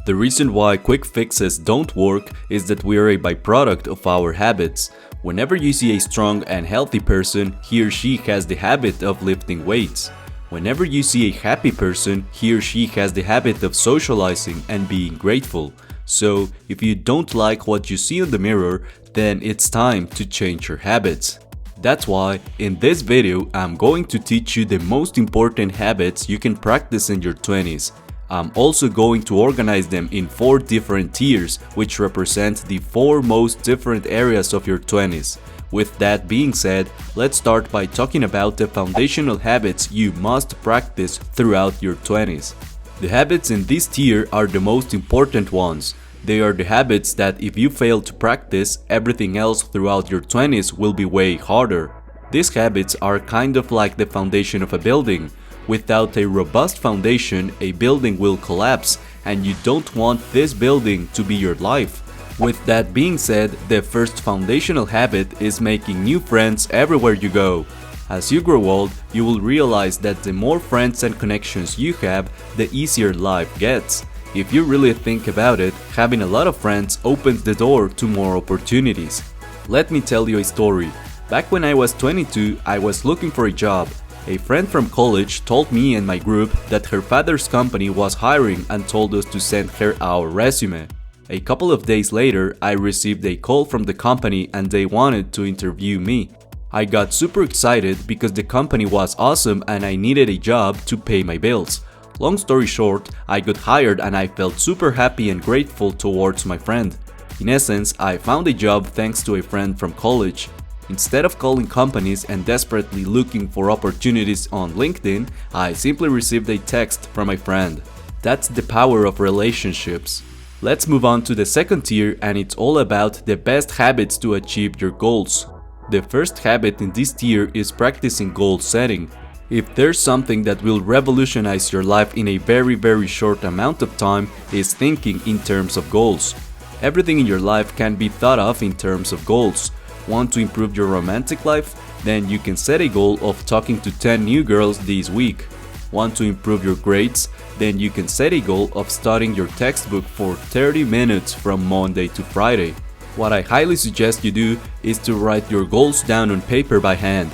The reason why quick fixes don't work is that we are a byproduct of our habits. Whenever you see a strong and healthy person, he or she has the habit of lifting weights. Whenever you see a happy person, he or she has the habit of socializing and being grateful. So, if you don't like what you see in the mirror, then it's time to change your habits. That's why, in this video, I'm going to teach you the most important habits you can practice in your 20s. I'm also going to organize them in 4 different tiers, which represent the 4 most different areas of your 20s. With that being said, let's start by talking about the foundational habits you must practice throughout your 20s. The habits in this tier are the most important ones. They are the habits that if you fail to practice, everything else throughout your 20s will be way harder. These habits are kind of like the foundation of a building. Without a robust foundation, a building will collapse, and you don't want this building to be your life. With that being said, the first foundational habit is making new friends everywhere you go. As you grow old, you will realize that the more friends and connections you have, the easier life gets. If you really think about it, having a lot of friends opens the door to more opportunities. Let me tell you a story. Back when I was 22, I was looking for a job. A friend from college told me and my group that her father's company was hiring and told us to send her our resume. A couple of days later, I received a call from the company and they wanted to interview me. I got super excited because the company was awesome and I needed a job to pay my bills. Long story short, I got hired and I felt super happy and grateful towards my friend. In essence, I found a job thanks to a friend from college. Instead of calling companies and desperately looking for opportunities on LinkedIn, I simply received a text from my friend. That's the power of relationships. Let's move on to the second tier, and it's all about the best habits to achieve your goals. The first habit in this tier is practicing goal setting. If there's something that will revolutionize your life in a very short amount of time, is thinking in terms of goals. Everything in your life can be thought of in terms of goals. Want to improve your romantic life? Then you can set a goal of talking to 10 new girls this week. Want to improve your grades? Then you can set a goal of studying your textbook for 30 minutes from Monday to Friday. What I highly suggest you do is to write your goals down on paper by hand.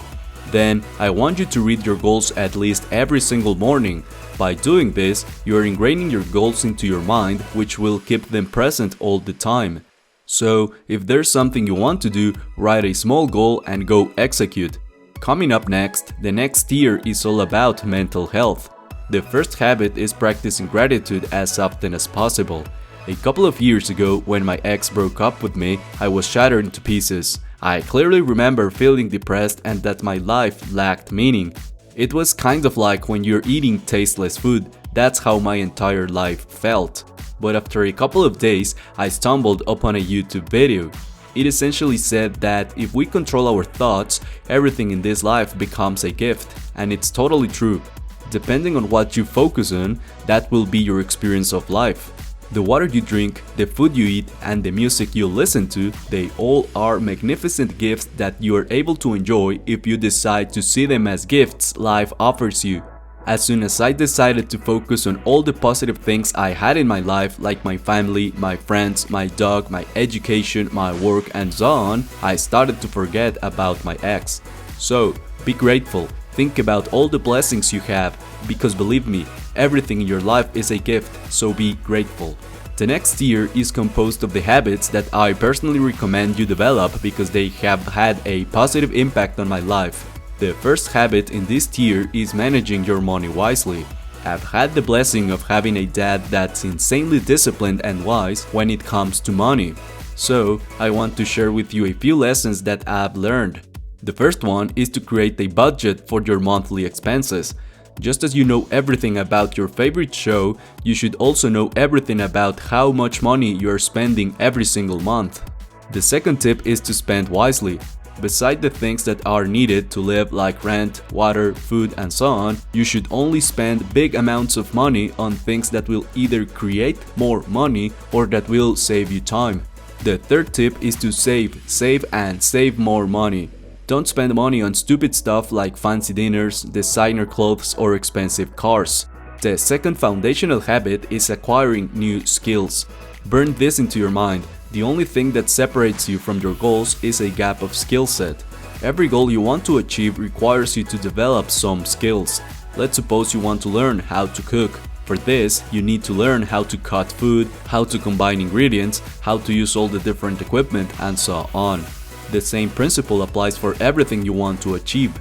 Then, I want you to read your goals at least every single morning. By doing this, you are ingraining your goals into your mind, which will keep them present all the time. So, if there's something you want to do, write a small goal and go execute. Coming up next, the next tier is all about mental health. The first habit is practicing gratitude as often as possible. A couple of years ago, when my ex broke up with me, I was shattered into pieces. I clearly remember feeling depressed and that my life lacked meaning. It was kind of like when you're eating tasteless food. That's how my entire life felt. But after a couple of days, I stumbled upon a YouTube video. It essentially said that if we control our thoughts, everything in this life becomes a gift. And it's totally true. Depending on what you focus on, that will be your experience of life. The water you drink, the food you eat, and the music you listen to, they all are magnificent gifts that you are able to enjoy if you decide to see them as gifts life offers you. As soon as I decided to focus on all the positive things I had in my life, like my family, my friends, my dog, my education, my work, and so on, I started to forget about my ex. So, be grateful. Think about all the blessings you have, because believe me, everything in your life is a gift, so be grateful. The next tier is composed of the habits that I personally recommend you develop because they have had a positive impact on my life. The first habit in this tier is managing your money wisely. I've had the blessing of having a dad that's insanely disciplined and wise when it comes to money. So, I want to share with you a few lessons that I've learned. The first one is to create a budget for your monthly expenses. Just as you know everything about your favorite show, you should also know everything about how much money you are spending every single month. The second tip is to spend wisely. Beside the things that are needed to live like rent, water, food, and so on, you should only spend big amounts of money on things that will either create more money or that will save you time. The third tip is to save more money. Don't spend money on stupid stuff like fancy dinners, designer clothes, or expensive cars. The second foundational habit is acquiring new skills. Burn this into your mind. The only thing that separates you from your goals is a gap of skill set. Every goal you want to achieve requires you to develop some skills. Let's suppose you want to learn how to cook. For this, you need to learn how to cut food, how to combine ingredients, how to use all the different equipment, and so on. The same principle applies for everything you want to achieve.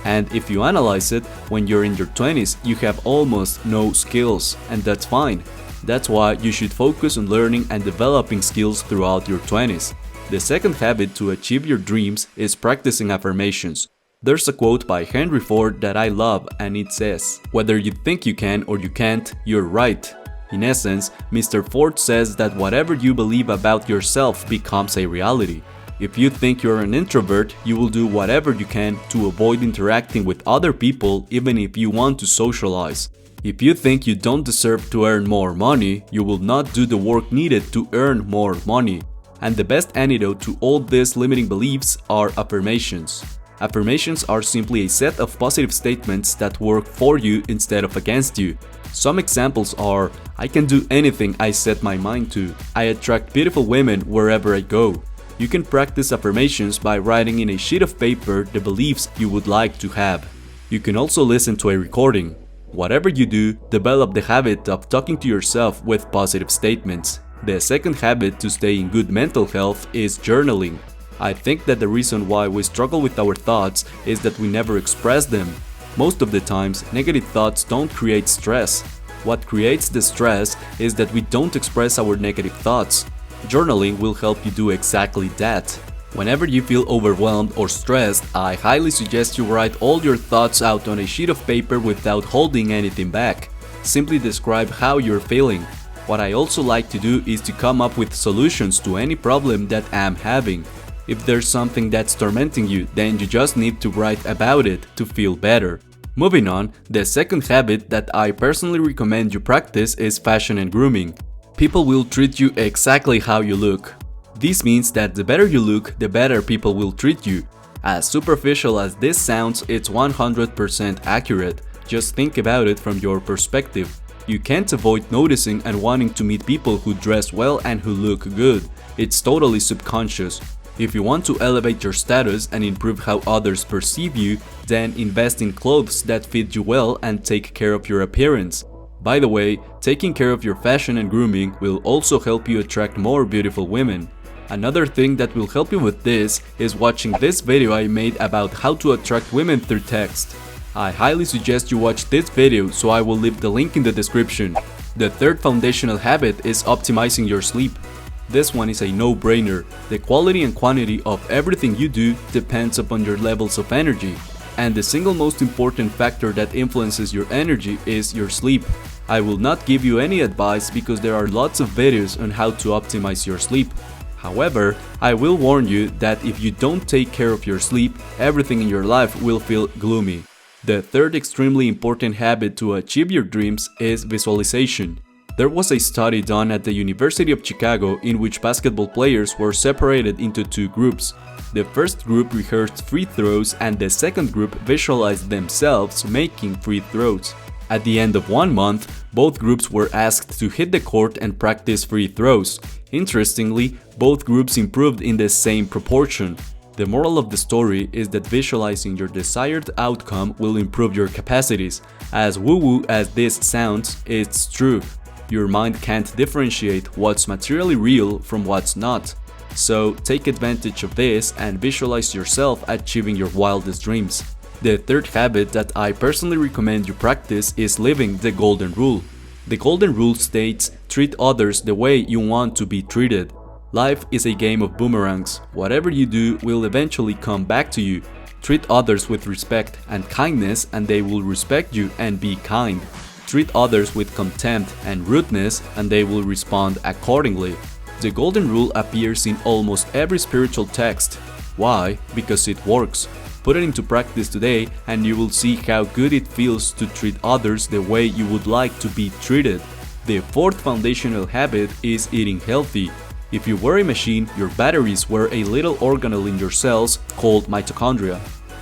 And if you analyze it, when you're in your 20s, you have almost no skills, and that's fine. That's why you should focus on learning and developing skills throughout your 20s. The second habit to achieve your dreams is practicing affirmations. There's a quote by Henry Ford that I love, and it says, "Whether you think you can or you can't, you're right." In essence, Mr. Ford says that whatever you believe about yourself becomes a reality. If you think you're an introvert, you will do whatever you can to avoid interacting with other people even if you want to socialize. If you think you don't deserve to earn more money, you will not do the work needed to earn more money. And the best antidote to all these limiting beliefs are affirmations. Affirmations are simply a set of positive statements that work for you instead of against you. Some examples are, "I can do anything I set my mind to," "I attract beautiful women wherever I go." You can practice affirmations by writing in a sheet of paper the beliefs you would like to have. You can also listen to a recording. Whatever you do, develop the habit of talking to yourself with positive statements. The second habit to stay in good mental health is journaling. I think that the reason why we struggle with our thoughts is that we never express them. Most of the times, negative thoughts don't create stress. What creates the stress is that we don't express our negative thoughts. Journaling will help you do exactly that. Whenever you feel overwhelmed or stressed, I highly suggest you write all your thoughts out on a sheet of paper without holding anything back. Simply describe how you're feeling. What I also like to do is to come up with solutions to any problem that I'm having. If there's something that's tormenting you, then you just need to write about it to feel better. Moving on, the second habit that I personally recommend you practice is fashion and grooming. People will treat you exactly how you look. This means that the better you look, the better people will treat you. As superficial as this sounds, it's 100% accurate. Just think about it from your perspective. You can't avoid noticing and wanting to meet people who dress well and who look good. It's totally subconscious. If you want to elevate your status and improve how others perceive you, then invest in clothes that fit you well and take care of your appearance. By the way, taking care of your fashion and grooming will also help you attract more beautiful women. Another thing that will help you with this is watching this video I made about how to attract women through text. I highly suggest you watch this video, so I will leave the link in the description. The third foundational habit is optimizing your sleep. This one is a no-brainer. The quality and quantity of everything you do depends upon your levels of energy. And the single most important factor that influences your energy is your sleep. I will not give you any advice because there are lots of videos on how to optimize your sleep. However, I will warn you that if you don't take care of your sleep, everything in your life will feel gloomy. The third extremely important habit to achieve your dreams is visualization. There was a study done at the University of Chicago in which basketball players were separated into two groups. The first group rehearsed free throws and the second group visualized themselves making free throws. At the end of 1 month, both groups were asked to hit the court and practice free throws. Interestingly, both groups improved in the same proportion. The moral of the story is that visualizing your desired outcome will improve your capacities. As woo-woo as this sounds, it's true. Your mind can't differentiate what's materially real from what's not. So take advantage of this and visualize yourself achieving your wildest dreams. The third habit that I personally recommend you practice is living the golden rule. The golden rule states, treat others the way you want to be treated. Life is a game of boomerangs. Whatever you do will eventually come back to you. Treat others with respect and kindness and they will respect you and be kind. Treat others with contempt and rudeness and they will respond accordingly. The golden rule appears in almost every spiritual text. Why? Because it works. Put it into practice today and you will see how good it feels to treat others the way you would like to be treated. The fourth foundational habit is eating healthy. If you were a machine, your batteries were a little organelle in your cells called mitochondria.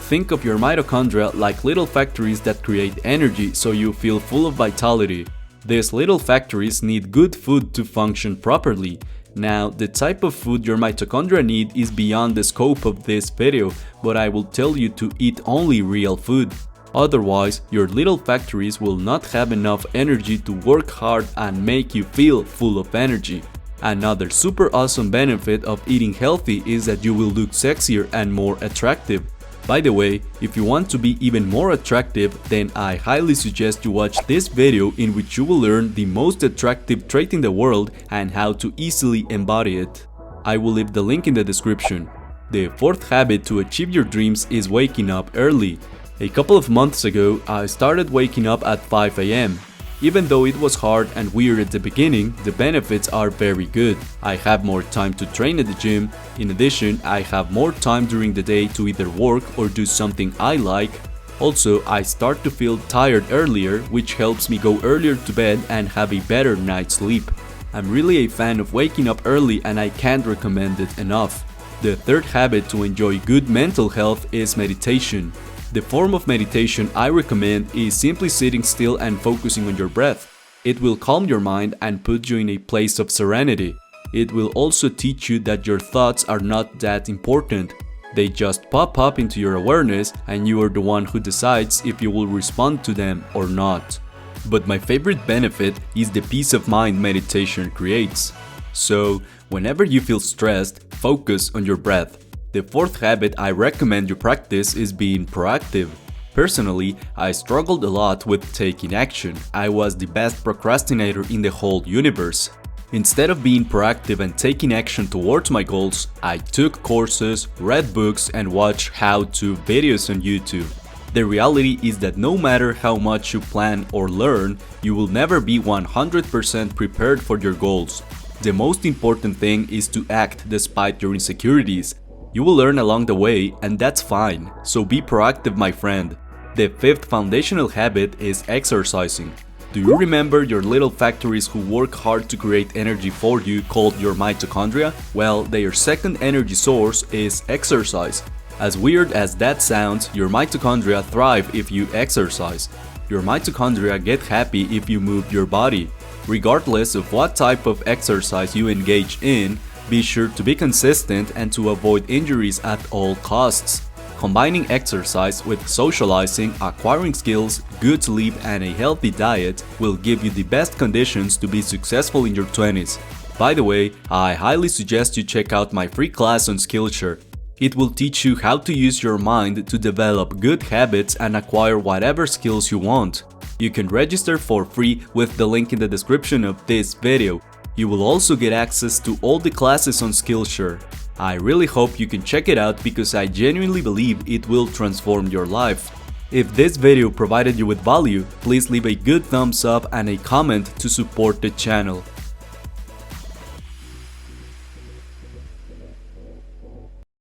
Think of your mitochondria like little factories that create energy so you feel full of vitality. These little factories need good food to function properly. Now, the type of food your mitochondria need is beyond the scope of this video, but I will tell you to eat only real food. Otherwise, your little factories will not have enough energy to work hard and make you feel full of energy. Another super awesome benefit of eating healthy is that you will look sexier and more attractive. By the way, if you want to be even more attractive, then I highly suggest you watch this video in which you will learn the most attractive trait in the world and how to easily embody it. I will leave the link in the description. The fourth habit to achieve your dreams is waking up early. A couple of months ago, I started waking up at 5 AM. Even though it was hard and weird at the beginning, the benefits are very good. I have more time to train at the gym. In addition, I have more time during the day to either work or do something I like. Also, I start to feel tired earlier, which helps me go earlier to bed and have a better night's sleep. I'm really a fan of waking up early and I can't recommend it enough. The third habit to enjoy good mental health is meditation. The form of meditation I recommend is simply sitting still and focusing on your breath. It will calm your mind and put you in a place of serenity. It will also teach you that your thoughts are not that important. They just pop up into your awareness and you are the one who decides if you will respond to them or not. But my favorite benefit is the peace of mind meditation creates. So, whenever you feel stressed, focus on your breath. The fourth habit I recommend you practice is being proactive. Personally, I struggled a lot with taking action. I was the best procrastinator in the whole universe. Instead of being proactive and taking action towards my goals, I took courses, read books, and watched how-to videos on YouTube. The reality is that no matter how much you plan or learn, you will never be 100% prepared for your goals. The most important thing is to act despite your insecurities. You will learn along the way, and that's fine, so be proactive, my friend. The fifth foundational habit is exercising. Do you remember your little factories who work hard to create energy for you called your mitochondria? Well, their second energy source is exercise. As weird as that sounds, your mitochondria thrive if you exercise. Your mitochondria get happy if you move your body. Regardless of what type of exercise you engage in, be sure to be consistent and to avoid injuries at all costs. Combining exercise with socializing, acquiring skills, good sleep, and a healthy diet will give you the best conditions to be successful in your 20s. By the way, I highly suggest you check out my free class on Skillshare. It will teach you how to use your mind to develop good habits and acquire whatever skills you want. You can register for free with the link in the description of this video. You will also get access to all the classes on Skillshare. I really hope you can check it out because I genuinely believe it will transform your life. If this video provided you with value, please leave a good thumbs up and a comment to support the channel.